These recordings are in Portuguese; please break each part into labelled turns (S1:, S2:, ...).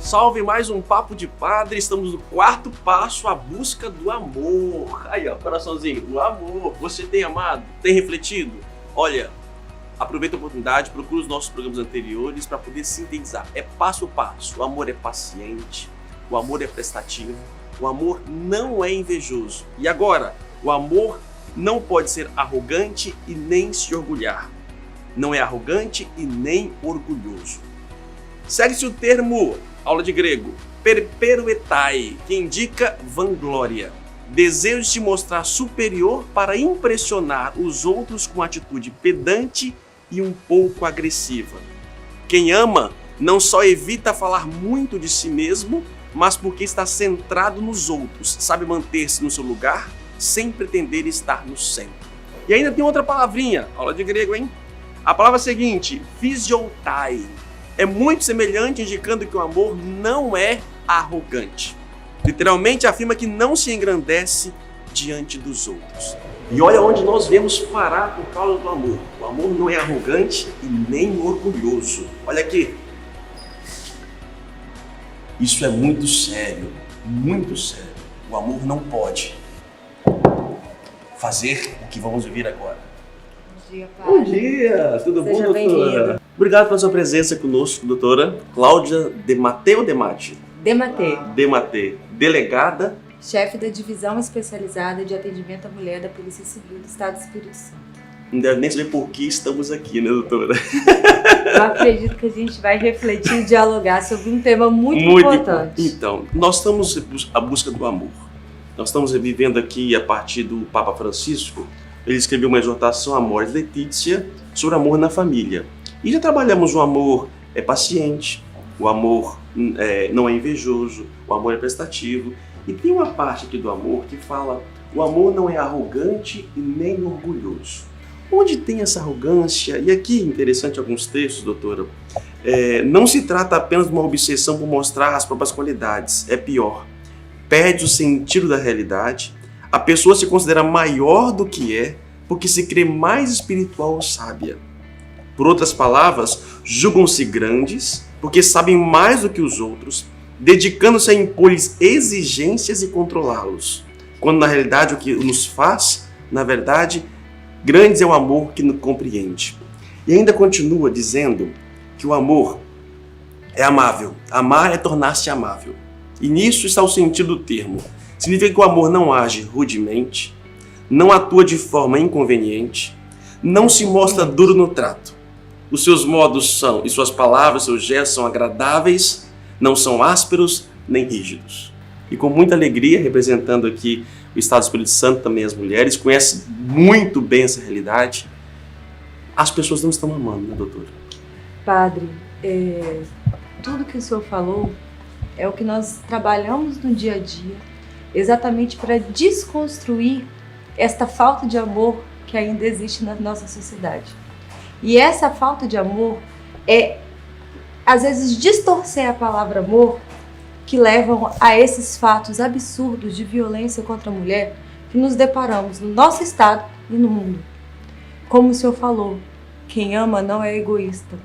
S1: salve mais um Papo de Padre. Estamos no quarto passo, a busca do amor. Aí, ó, coraçãozinho, o amor. Você tem amado? Tem refletido? Olha, aproveita a oportunidade, procura os nossos programas anteriores para poder sintetizar. É passo a passo. O amor é paciente, o amor é prestativo, o amor não é invejoso. E agora, o amor não pode ser arrogante e nem se orgulhar. Não é arrogante e nem orgulhoso. Segue-se o termo, aula de grego, perperuetai, que indica vanglória. Desejo de se mostrar superior para impressionar os outros com atitude pedante e um pouco agressiva. Quem ama não só evita falar muito de si mesmo, mas porque está centrado nos outros, sabe manter-se no seu lugar, sem pretender estar no centro. E ainda tem outra palavrinha, aula de grego, hein? A palavra seguinte, physiotai, é muito semelhante, indicando que o amor não é arrogante. Literalmente afirma que não se engrandece diante dos outros. E olha onde nós vemos parar por causa do amor. O amor não é arrogante e nem orgulhoso. Olha aqui. Isso é muito sério, muito sério. O amor não pode fazer o que vamos ouvir agora.
S2: Bom dia, padre.
S1: Bom dia, tudo bom, doutora?
S2: Bem-vindo.
S1: Obrigado pela sua presença conosco, doutora Cláudia Dematê ou Demate?
S2: Dematê,
S1: Dematê, delegada.
S2: chefe da Divisão Especializada de Atendimento à Mulher da Polícia Civil do Estado do Espírito Santo.
S1: Não deve nem saber por que estamos aqui, né, doutora?
S2: Eu acredito que a gente vai refletir e dialogar sobre um tema muito importante.
S1: Então, nós estamos à busca do amor. Nós estamos vivendo aqui a partir do Papa Francisco. Ele escreveu uma exortação, Amoris Laetitia, sobre amor na família. E já trabalhamos o amor paciente, o amor não é invejoso, o amor é prestativo. E tem uma parte aqui do amor que fala, o amor não é arrogante e nem orgulhoso. Onde tem essa arrogância? E aqui, interessante alguns textos, doutora, não se trata apenas de uma obsessão por mostrar as próprias qualidades, é pior. Perde o sentido da realidade, a pessoa se considera maior do que é, porque se crê mais espiritual ou sábia. Por outras palavras, julgam-se grandes, porque sabem mais do que os outros, dedicando-se a impor-lhes exigências e controlá-los. Quando na realidade o que nos faz, na verdade, grandes é o amor que nos compreende. E ainda continua dizendo que o amor é amável. Amar é tornar-se amável. E nisso está o sentido do termo. Significa que o amor não age rudemente, não atua de forma inconveniente, não se mostra duro no trato. Os seus modos são, e suas palavras, seus gestos são agradáveis, não são ásperos nem rígidos. E com muita alegria, representando aqui o Estado do Espírito Santo, também as mulheres, conhecem muito bem essa realidade. As pessoas não estão amando, né, doutora?
S2: Padre, tudo que o senhor falou é o que nós trabalhamos no dia a dia, exatamente para desconstruir esta falta de amor que ainda existe na nossa sociedade. E essa falta de amor é, às vezes, distorcer a palavra amor, que levam a esses fatos absurdos de violência contra a mulher que nos deparamos no nosso estado e no mundo. Como o senhor falou, quem ama não é egoísta.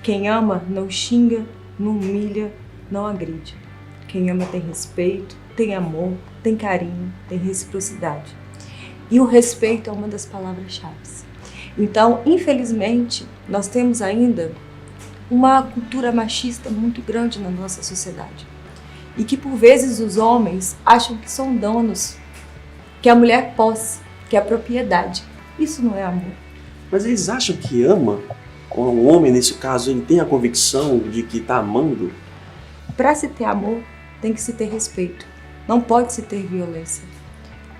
S2: Quem ama não xinga, não humilha, não agride. Quem ama tem respeito, tem amor, tem carinho, tem reciprocidade. E o respeito é uma das palavras-chave. Então, infelizmente, nós temos ainda uma cultura machista muito grande na nossa sociedade. E que, por vezes, os homens acham que são donos, que a mulher é posse, que é propriedade. Isso não é amor.
S1: Mas eles acham que ama? Ou um homem, nesse caso, ele tem a convicção de que está amando?
S2: Para se ter amor, tem que se ter respeito. Não pode se ter violência.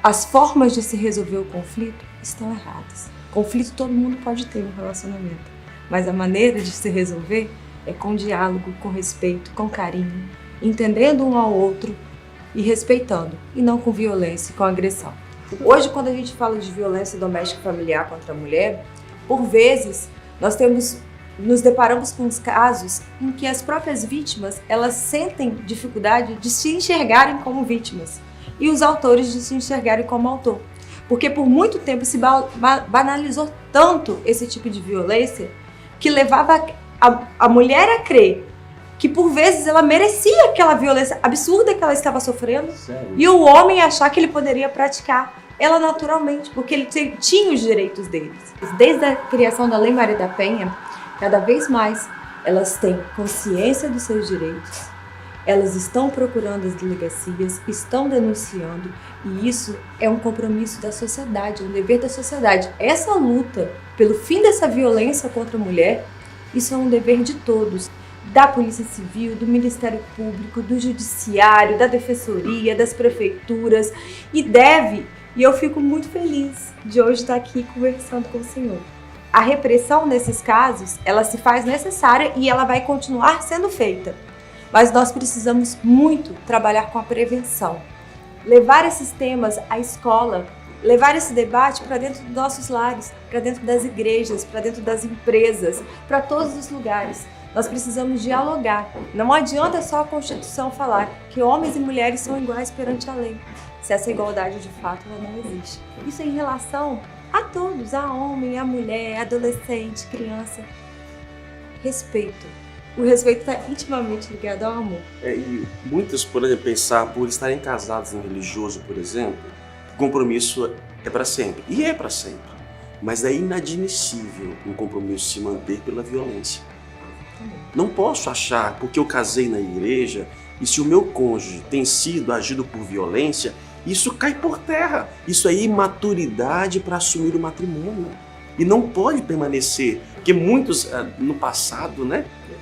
S2: As formas de se resolver o conflito estão erradas. Conflito todo mundo pode ter no relacionamento, mas a maneira de se resolver é com diálogo, com respeito, com carinho, entendendo um ao outro e respeitando, e não com violência e com agressão. Hoje, quando a gente fala de violência doméstica e familiar contra a mulher, por vezes nós nos deparamos com os casos em que as próprias vítimas, elas sentem dificuldade de se enxergarem como vítimas e os autores de se enxergarem como autor. Porque por muito tempo se banalizou tanto esse tipo de violência que levava a mulher a crer que por vezes ela merecia aquela violência absurda que ela estava sofrendo.
S1: Sério?
S2: E o homem achar que ele poderia praticar ela naturalmente, porque ele tinha os direitos deles. Desde a criação da Lei Maria da Penha, cada vez mais elas têm consciência dos seus direitos, elas estão procurando as delegacias, estão denunciando, e isso é um compromisso da sociedade, é um dever da sociedade. Essa luta pelo fim dessa violência contra a mulher, isso é um dever de todos, da Polícia Civil, do Ministério Público, do Judiciário, da Defensoria, das prefeituras, e eu fico muito feliz de hoje estar aqui conversando com o senhor. A repressão nesses casos, ela se faz necessária e ela vai continuar sendo feita. Mas nós precisamos muito trabalhar com a prevenção. Levar esses temas à escola, levar esse debate para dentro dos nossos lares, para dentro das igrejas, para dentro das empresas, para todos os lugares. Nós precisamos dialogar. Não adianta só a Constituição falar que homens e mulheres são iguais perante a lei, se essa igualdade de fato ela não existe. Isso é em relação a todos, a homem, a mulher, adolescente, criança. Respeito. O respeito está intimamente ligado ao amor.
S1: E muitas podem pensar, por estarem casados no religioso, por exemplo, o compromisso é para sempre. E é para sempre. Mas é inadmissível um compromisso se manter pela violência. Não posso achar, porque eu casei na igreja, e se o meu cônjuge tem sido agido por violência, isso cai por terra. Isso é imaturidade para assumir o matrimônio. E não pode permanecer, porque muitos no passado,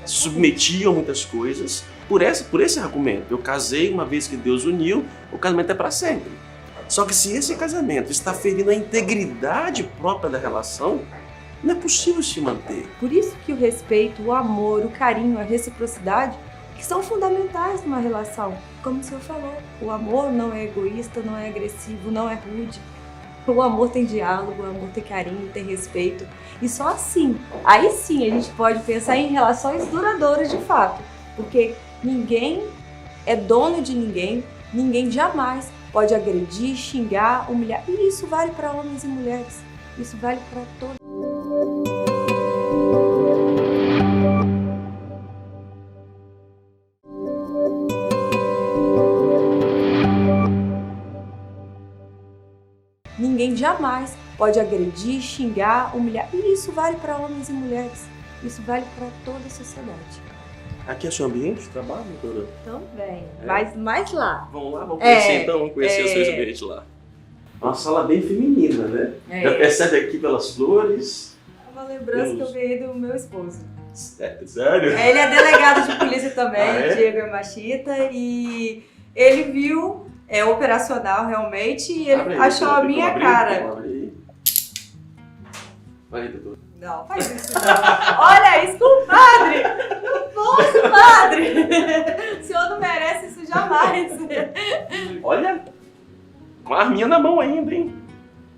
S1: se submetiam a muitas coisas por esse argumento. Eu casei uma vez que Deus uniu, o casamento é para sempre. Só que se esse casamento está ferindo a integridade própria da relação, não é possível se manter.
S2: Por isso que o respeito, o amor, o carinho, a reciprocidade, que são fundamentais numa relação. Como o senhor falou, o amor não é egoísta, não é agressivo, não é rude. O amor tem diálogo, o amor tem carinho, tem respeito. E só assim, aí sim a gente pode pensar em relações duradouras de fato. Porque ninguém é dono de ninguém, ninguém jamais pode agredir, xingar, humilhar. E isso vale para homens e mulheres, isso vale para todos. Ninguém jamais pode agredir, xingar, humilhar. E isso vale para homens e mulheres. Isso vale para toda a sociedade.
S1: Aqui é seu ambiente de trabalho, doutora?
S2: Também. Mas mais lá.
S1: Vamos lá, vamos conhecer então, vamos conhecer o seu ambiente lá. Uma sala bem feminina, né? Já percebe aqui pelas flores.
S2: É uma lembrança que eu ganhei do meu esposo.
S1: Sério?
S2: Ele é delegado de polícia também, Diego Yamashita, e ele viu... É operacional realmente e ele achou a minha cara.
S1: Vai, doutor.
S2: Não, faz isso não. Olha isso, compadre! Nossa, padre! O senhor não merece isso jamais.
S1: Olha, com a arminha na mão ainda, hein?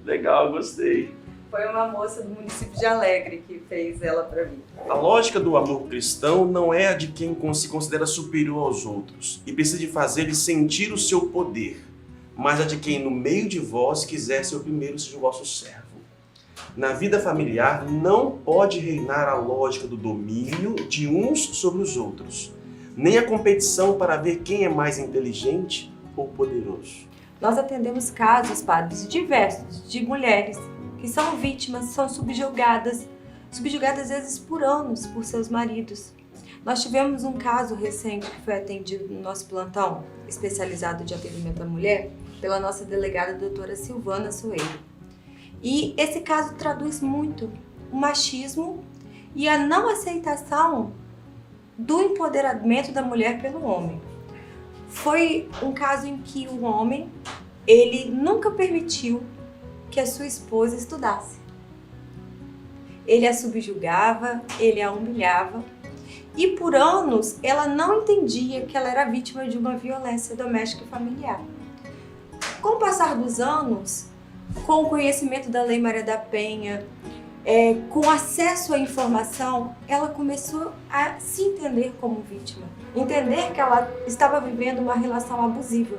S1: Legal, gostei.
S2: Foi uma moça do município de Alegre que fez ela pra mim.
S1: A lógica do amor cristão não é a de quem se considera superior aos outros e precisa de fazer-lhe sentir o seu poder, mas a de quem no meio de vós quiser ser o primeiro seja o vosso servo. Na vida familiar não pode reinar a lógica do domínio de uns sobre os outros, nem a competição para ver quem é mais inteligente ou poderoso.
S2: Nós atendemos casos, padres, diversos, de mulheres que são vítimas, são subjugadas às vezes por anos por seus maridos. Nós tivemos um caso recente que foi atendido no nosso plantão especializado de atendimento à mulher pela nossa delegada doutora Silvana Soeiro. E esse caso traduz muito o machismo e a não aceitação do empoderamento da mulher pelo homem. Foi um caso em que o homem, ele nunca permitiu que a sua esposa estudasse. Ele a subjugava, ele a humilhava e por anos ela não entendia que ela era vítima de uma violência doméstica e familiar. Com o passar dos anos, com o conhecimento da Lei Maria da Penha, com acesso à informação, ela começou a se entender como vítima, entender que ela estava vivendo uma relação abusiva.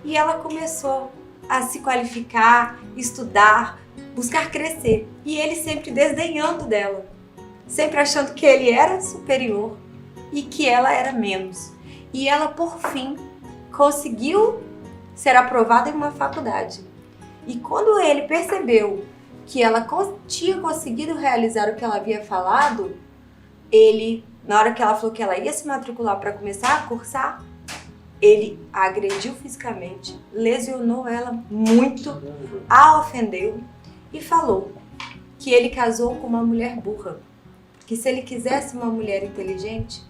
S2: E ela começou a se qualificar, estudar, buscar crescer. E ele sempre desdenhando dela, sempre achando que ele era superior, e que ela era menos. E ela, por fim, conseguiu ser aprovada em uma faculdade. E quando ele percebeu que ela tinha conseguido realizar o que ela havia falado, ele, na hora que ela falou que ela ia se matricular para começar a cursar, ele a agrediu fisicamente, lesionou ela muito, a ofendeu e falou que ele casou com uma mulher burra, que se ele quisesse uma mulher inteligente,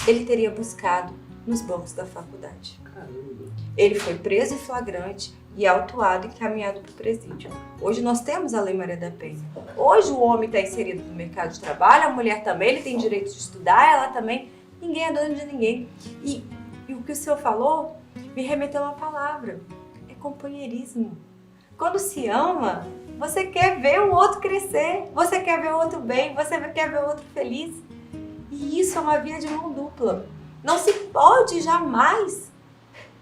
S2: ele teria buscado nos bancos da faculdade.
S1: Caramba.
S2: Ele foi preso em flagrante e autuado e encaminhado para o presídio. Hoje nós temos a Lei Maria da Penha. Hoje o homem está inserido no mercado de trabalho, a mulher também, ele tem direito de estudar, ela também. Ninguém é dono de ninguém. E o que o senhor falou me remeteu a uma palavra. É companheirismo. Quando se ama, você quer ver o outro crescer, você quer ver o outro bem, você quer ver o outro feliz. E isso é uma via de mão dupla. Não se pode jamais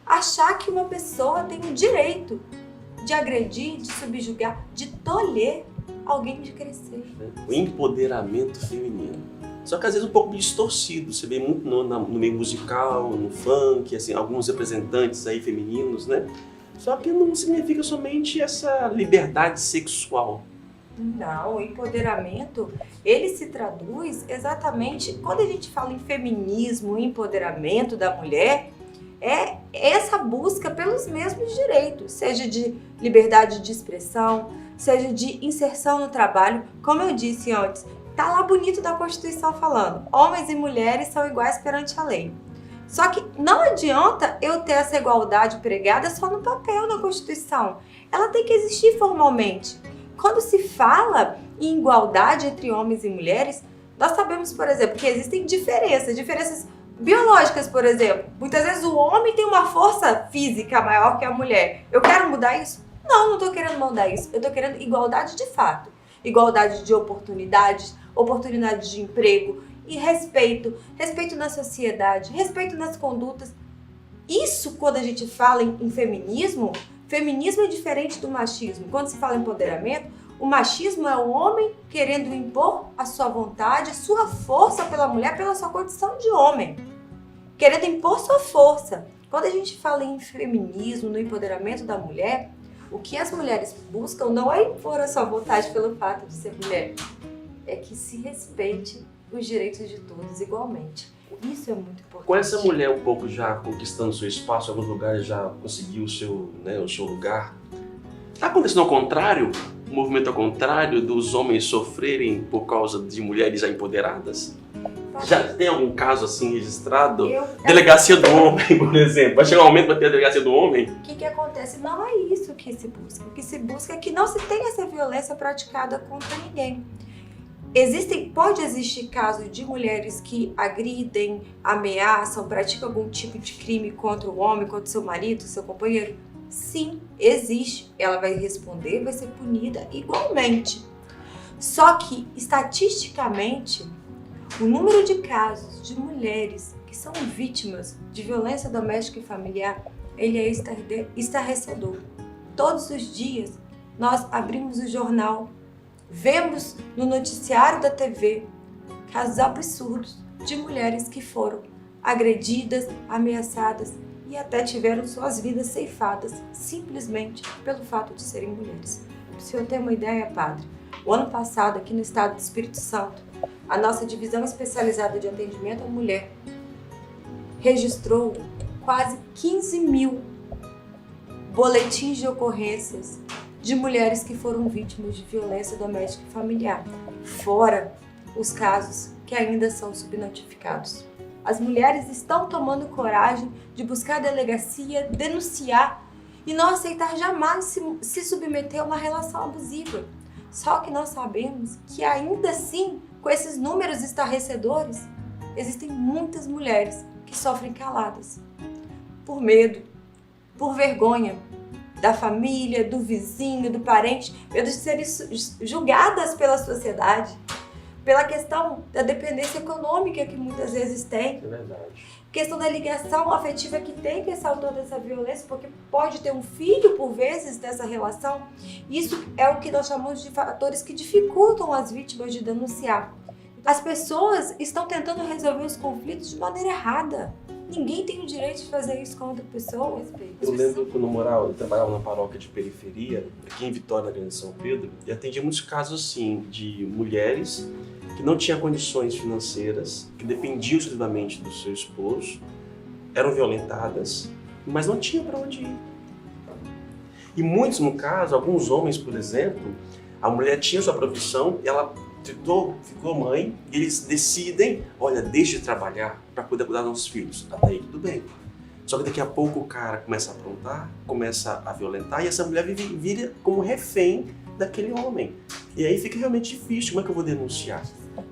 S2: achar que uma pessoa tem o direito de agredir, de subjugar, de tolher alguém de crescer.
S1: O empoderamento feminino. Só que às vezes um pouco distorcido. Você vê muito no meio musical, no funk, assim, alguns representantes aí femininos, né? Só que não significa somente essa liberdade sexual.
S2: Não, o empoderamento, ele se traduz exatamente, quando a gente fala em feminismo, empoderamento da mulher, é essa busca pelos mesmos direitos, seja de liberdade de expressão, seja de inserção no trabalho. Como eu disse antes, tá lá bonito da Constituição falando, homens e mulheres são iguais perante a lei. Só que não adianta eu ter essa igualdade pregada só no papel na Constituição. Ela tem que existir formalmente. Quando se fala em igualdade entre homens e mulheres, nós sabemos, por exemplo, que existem diferenças biológicas, por exemplo. Muitas vezes o homem tem uma força física maior que a mulher. Eu quero mudar isso? Não estou querendo mudar isso. Eu estou querendo igualdade de fato. Igualdade de oportunidades, oportunidade de emprego e respeito na sociedade, respeito nas condutas. Isso, quando a gente fala em feminismo, feminismo é diferente do machismo. Quando se fala em empoderamento, o machismo é o homem querendo impor a sua vontade, a sua força pela mulher, pela sua condição de homem. Querendo impor sua força. Quando a gente fala em feminismo, no empoderamento da mulher, o que as mulheres buscam não é impor a sua vontade pelo fato de ser mulher. É que se respeite os direitos de todos igualmente. Isso é muito importante.
S1: Com essa mulher um pouco já conquistando seu espaço, em alguns lugares já conseguiu o seu lugar, está acontecendo ao contrário? O movimento ao contrário dos homens sofrerem por causa de mulheres já empoderadas? Já tem algum caso assim registrado? Delegacia do homem, por exemplo. Vai chegar um momento para ter a delegacia do homem?
S2: O que acontece? Não é isso que se busca. O que se busca é que não se tenha essa violência praticada contra ninguém. Pode existir casos de mulheres que agridem, ameaçam, praticam algum tipo de crime contra o homem, contra o seu marido, seu companheiro? Sim, existe. Ela vai responder, vai ser punida igualmente. Só que, estatisticamente, o número de casos de mulheres que são vítimas de violência doméstica e familiar, ele é estarrecedor. Todos os dias, nós abrimos o jornal, vemos no noticiário da TV casos absurdos de mulheres que foram agredidas, ameaçadas e até tiveram suas vidas ceifadas simplesmente pelo fato de serem mulheres. Para o senhor ter uma ideia, padre, o ano passado aqui no estado do Espírito Santo, a nossa divisão especializada de atendimento à mulher registrou quase 15 mil boletins de ocorrências de mulheres que foram vítimas de violência doméstica e familiar, fora os casos que ainda são subnotificados. As mulheres estão tomando coragem de buscar a delegacia, denunciar e não aceitar jamais se submeter a uma relação abusiva. Só que nós sabemos que ainda assim, com esses números estarrecedores, existem muitas mulheres que sofrem caladas, por medo, por vergonha da família, do vizinho, do parente, medo de serem julgadas pela sociedade, pela questão da dependência econômica que muitas vezes tem,
S1: É verdade.
S2: questão da ligação afetiva que tem com esse autor dessa violência, porque pode ter um filho por vezes dessa relação. Isso é o que nós chamamos de fatores que dificultam as vítimas de denunciar. As pessoas estão tentando resolver os conflitos de maneira errada. Ninguém tem o direito de fazer isso com outra pessoa.
S1: Eu lembro quando eu trabalhava na paróquia de periferia, aqui em Vitória, na Grande São Pedro, e atendia muitos casos assim, de mulheres que não tinham condições financeiras, que dependiam exclusivamente do seu esposo, eram violentadas, mas não tinham para onde ir. E muitos, no caso, alguns homens, por exemplo, a mulher tinha sua profissão, ela ficou mãe, e eles decidem, olha, deixa de trabalhar para poder cuidar dos nossos filhos. Até aí tudo bem. Só que daqui a pouco o cara começa a aprontar, começa a violentar, e essa mulher vira como refém daquele homem. E aí fica realmente difícil, como é que eu vou denunciar?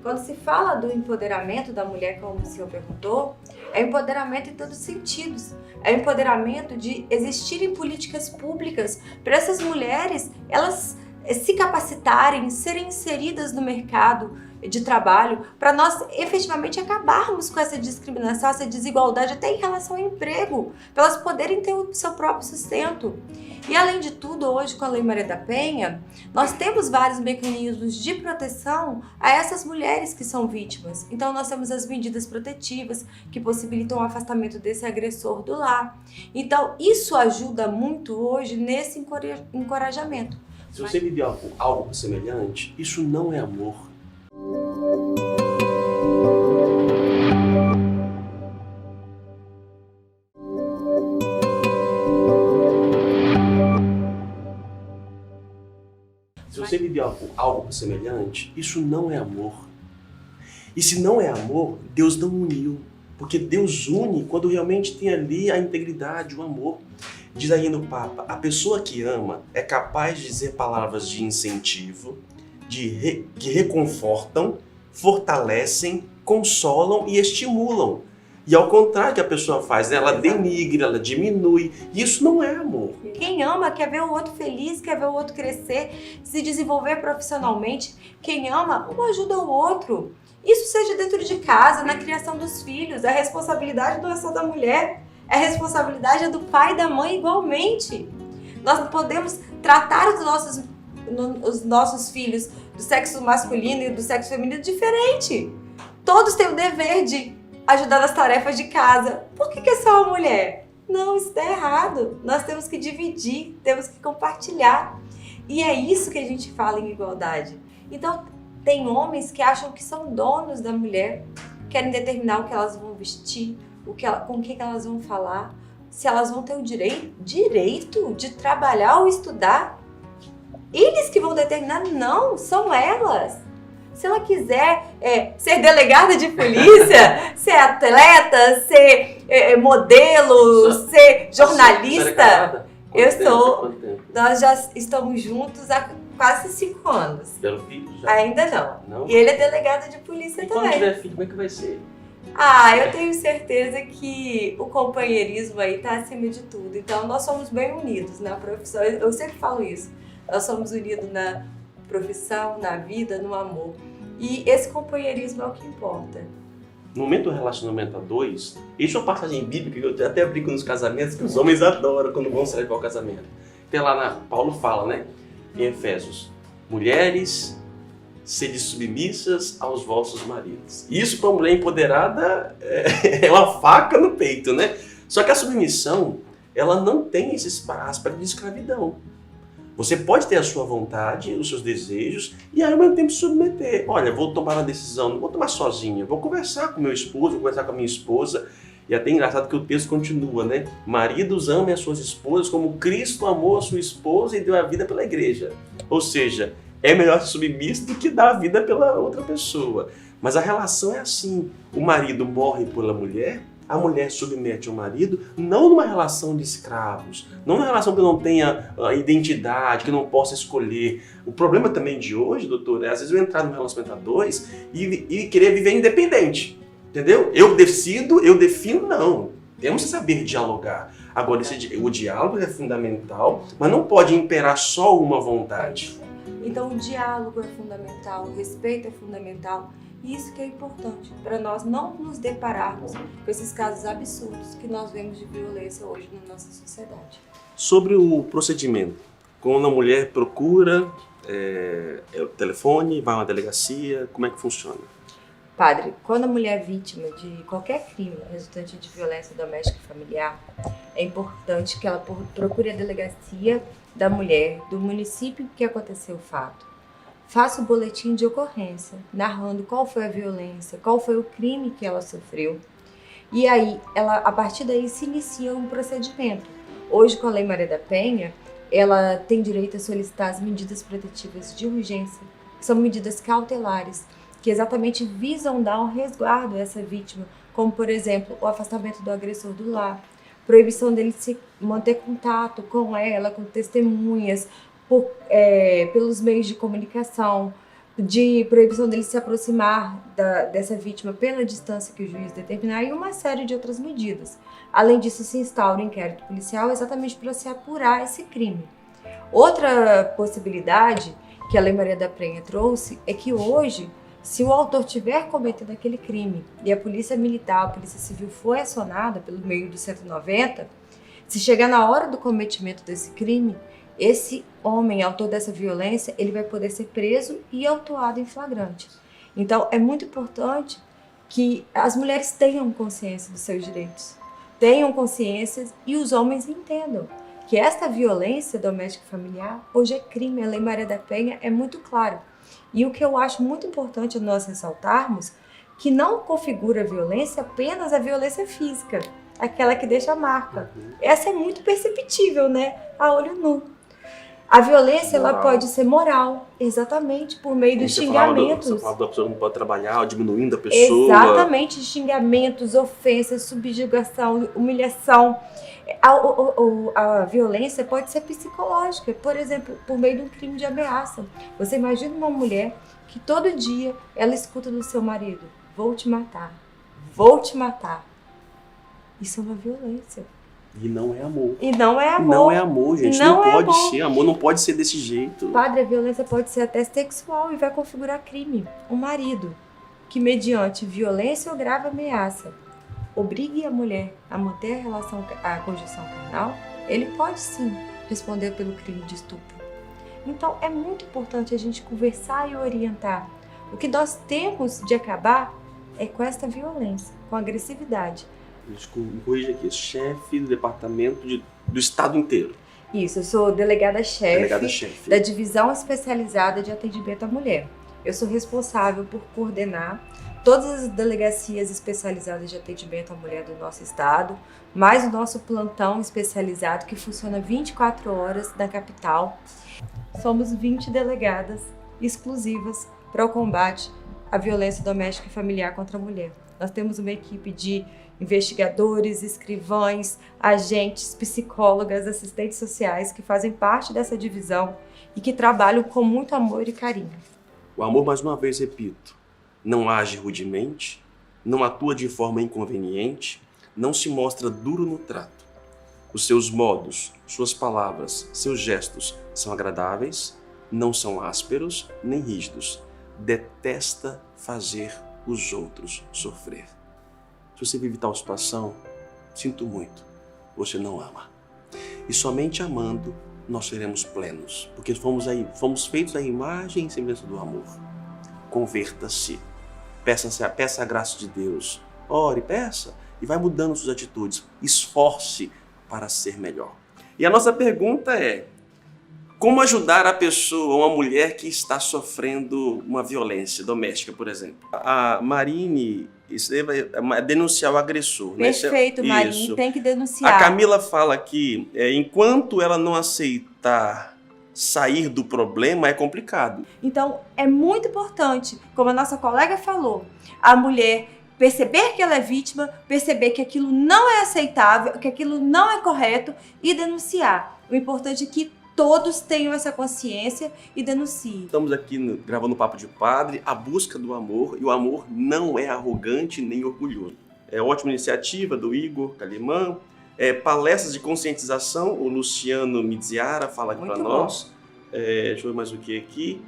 S2: Quando se fala do empoderamento da mulher, como o senhor perguntou, é empoderamento em todos os sentidos. É empoderamento de existirem políticas públicas para essas mulheres, elas se capacitarem, serem inseridas no mercado de trabalho, para nós efetivamente acabarmos com essa discriminação, essa desigualdade até em relação ao emprego, para elas poderem ter o seu próprio sustento. E além de tudo, hoje com a Lei Maria da Penha, nós temos vários mecanismos de proteção a essas mulheres que são vítimas. Então nós temos as medidas protetivas que possibilitam o afastamento desse agressor do lar. Então isso ajuda muito hoje nesse encorajamento.
S1: Se você vive algo semelhante, isso não é amor. Se você vive algo semelhante, isso não é amor. E se não é amor, Deus não uniu. Porque Deus une quando realmente tem ali a integridade, o amor. Diz aí no Papa, a pessoa que ama é capaz de dizer palavras de incentivo, que reconfortam, fortalecem, consolam e estimulam. E ao contrário que a pessoa faz, né? Ela denigra, ela diminui. Isso não é amor.
S2: Quem ama quer ver o outro feliz, quer ver o outro crescer, se desenvolver profissionalmente. Quem ama, um ajuda o outro. Isso seja dentro de casa, na criação dos filhos. A responsabilidade não é só da mulher, a responsabilidade é do pai e da mãe igualmente. Nós não podemos tratar os nossos filhos do sexo masculino e do sexo feminino diferente. Todos têm o dever de ajudar nas tarefas de casa. Por que é só a mulher? Não, isso está errado. Nós temos que dividir, temos que compartilhar. E é isso que a gente fala em igualdade. Então, tem homens que acham que são donos da mulher, querem determinar o que elas vão vestir, com quem elas vão falar, se elas vão ter o direito de trabalhar ou estudar. Eles que vão determinar, não, são elas. Se ela quiser ser delegada de polícia, ser atleta, ser modelo, ser jornalista, eu sou. Nós já estamos juntos há quase 5 anos.
S1: Tiveram filho já?
S2: Ainda não. E ele é delegado de polícia
S1: e
S2: também.
S1: Quando tiver filho, como é que vai ser?
S2: Eu tenho certeza que o companheirismo aí está acima de tudo. Então, nós somos bem unidos na profissão. Eu sempre falo isso. Nós somos unidos na profissão, na vida, no amor. E esse companheirismo é o que importa.
S1: No momento do relacionamento a dois, isso é uma passagem bíblica que eu até brinco nos casamentos, que os homens adoram quando vão celebrar o casamento. Tem lá, Paulo fala, né, em Efésios, mulheres, sede submissas aos vossos maridos. Isso para uma mulher empoderada é uma faca no peito, né? Só que a submissão, ela não tem esse aspecto de escravidão. Você pode ter a sua vontade, os seus desejos, e aí ao mesmo tempo se submeter. Olha, vou tomar uma decisão, não vou tomar sozinha, vou conversar com meu esposo, vou conversar com a minha esposa. E até engraçado que o texto continua, né? Maridos, amem as suas esposas como Cristo amou a sua esposa e deu a vida pela igreja. Ou seja, é melhor ser submisso do que dar a vida pela outra pessoa. Mas a relação é assim, o marido morre pela mulher, a mulher submete ao marido, não numa relação de escravos, não numa relação que não tenha identidade, que não possa escolher. O problema também de hoje, doutor, é às vezes eu entrar num relacionamento a dois e querer viver independente, entendeu? Eu decido, eu defino, não. Temos que saber dialogar. Agora, o diálogo é fundamental, mas não pode imperar só uma vontade.
S2: Então, o diálogo é fundamental, o respeito é fundamental. E isso que é importante, para nós não nos depararmos com esses casos absurdos que nós vemos de violência hoje na nossa sociedade.
S1: Sobre o procedimento, quando a mulher procura o telefone, vai a uma delegacia, como é que funciona?
S2: Padre, quando a mulher é vítima de qualquer crime resultante de violência doméstica e familiar, é importante que ela procure a delegacia da mulher do município que aconteceu o fato. Faça o boletim de ocorrência, narrando qual foi a violência, qual foi o crime que ela sofreu. E aí, a partir daí, se inicia um procedimento. Hoje, com a Lei Maria da Penha, ela tem direito a solicitar as medidas protetivas de urgência, que são medidas cautelares, que exatamente visam dar um resguardo a essa vítima, como, por exemplo, o afastamento do agressor do lar, proibição dele se manter contato com ela, com testemunhas, pelos meios de comunicação, de proibição dele se aproximar dessa vítima pela distância que o juiz determinar e uma série de outras medidas. Além disso, se instaura um inquérito policial exatamente para se apurar esse crime. Outra possibilidade que a Lei Maria da Penha trouxe é que hoje, se o autor tiver cometido aquele crime e a polícia militar, a polícia civil foi acionada pelo meio do 190, se chegar na hora do cometimento desse crime, esse homem, autor dessa violência, ele vai poder ser preso e autuado em flagrante. Então, é muito importante que as mulheres tenham consciência dos seus direitos, tenham consciência e os homens entendam que esta violência doméstica e familiar hoje é crime. A Lei Maria da Penha é muito clara. E o que eu acho muito importante nós ressaltarmos, que não configura a violência apenas a violência física, aquela que deixa a marca. Essa é muito perceptível, né? A olho nu. A violência, ela pode ser moral, exatamente, por meio dos xingamentos.
S1: Você fala da pessoa que não pode trabalhar, diminuindo a pessoa.
S2: Exatamente, xingamentos, ofensas, subjugação, humilhação. A violência pode ser psicológica, por exemplo, por meio de um crime de ameaça. Você imagina uma mulher que todo dia ela escuta do seu marido: vou te matar, vou te matar. Isso é uma violência.
S1: E não é amor.
S2: E não é amor.
S1: Não é amor, gente. Não pode ser. Amor não pode ser desse jeito.
S2: Padre, a violência pode ser até sexual e vai configurar crime. Um marido que, mediante violência ou grave ameaça, obrigue a mulher a manter a conjunção carnal, ele pode sim responder pelo crime de estupro. Então, é muito importante a gente conversar e orientar. O que nós temos de acabar é com esta violência, com a agressividade.
S1: Me corrija aqui, chefe do departamento do estado inteiro.
S2: Isso, eu sou delegada-chefe da Divisão Especializada de Atendimento à Mulher. Eu sou responsável por coordenar todas as delegacias especializadas de atendimento à mulher do nosso estado, mais o nosso plantão especializado que funciona 24 horas na capital. Somos 20 delegadas exclusivas para o combate à violência doméstica e familiar contra a mulher. Nós temos uma equipe de investigadores, escrivães, agentes, psicólogas, assistentes sociais que fazem parte dessa divisão e que trabalham com muito amor e carinho.
S1: O amor, mais uma vez repito, não age rudemente, não atua de forma inconveniente, não se mostra duro no trato. Os seus modos, suas palavras, seus gestos são agradáveis, não são ásperos nem rígidos. Detesta fazer os outros sofrer. Se você vive tal situação, sinto muito, você não ama. E somente amando nós seremos plenos, porque fomos feitos à imagem e semelhança do amor. Converta-se, peça a graça de Deus, ore, peça, e vai mudando suas atitudes, esforce para ser melhor. E a nossa pergunta é: como ajudar a pessoa, uma mulher que está sofrendo uma violência doméstica, por exemplo? A Marine vai denunciar o agressor.
S2: Perfeito,
S1: né?
S2: Marine, tem que denunciar.
S1: A Camila fala que enquanto ela não aceitar sair do problema, é complicado.
S2: Então, é muito importante, como a nossa colega falou, a mulher perceber que ela é vítima, perceber que aquilo não é aceitável, que aquilo não é correto e denunciar. O importante é que todos tenham essa consciência e denunciem.
S1: Estamos aqui gravando o Papo de Padre, a busca do amor, e o amor não é arrogante nem orgulhoso. É ótima iniciativa do Igor Calimã, palestras de conscientização, o Luciano Midziara fala aqui para nós. Deixa eu ver mais o que aqui.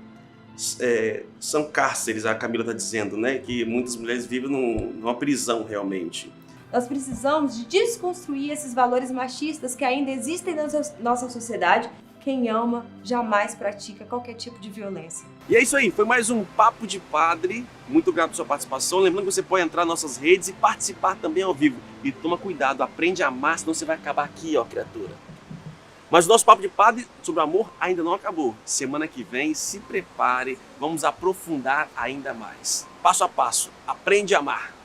S1: São cárceres, a Camila está dizendo, né? Que muitas mulheres vivem numa prisão realmente.
S2: Nós precisamos de desconstruir esses valores machistas que ainda existem na nossa sociedade, quem ama jamais pratica qualquer tipo de violência.
S1: E é isso aí, foi mais um Papo de Padre. Muito obrigado pela sua participação. Lembrando que você pode entrar nas nossas redes e participar também ao vivo. E toma cuidado, aprende a amar, senão você vai acabar aqui, ó, criatura. Mas o nosso Papo de Padre sobre amor ainda não acabou. Semana que vem, se prepare, vamos aprofundar ainda mais. Passo a passo, aprende a amar.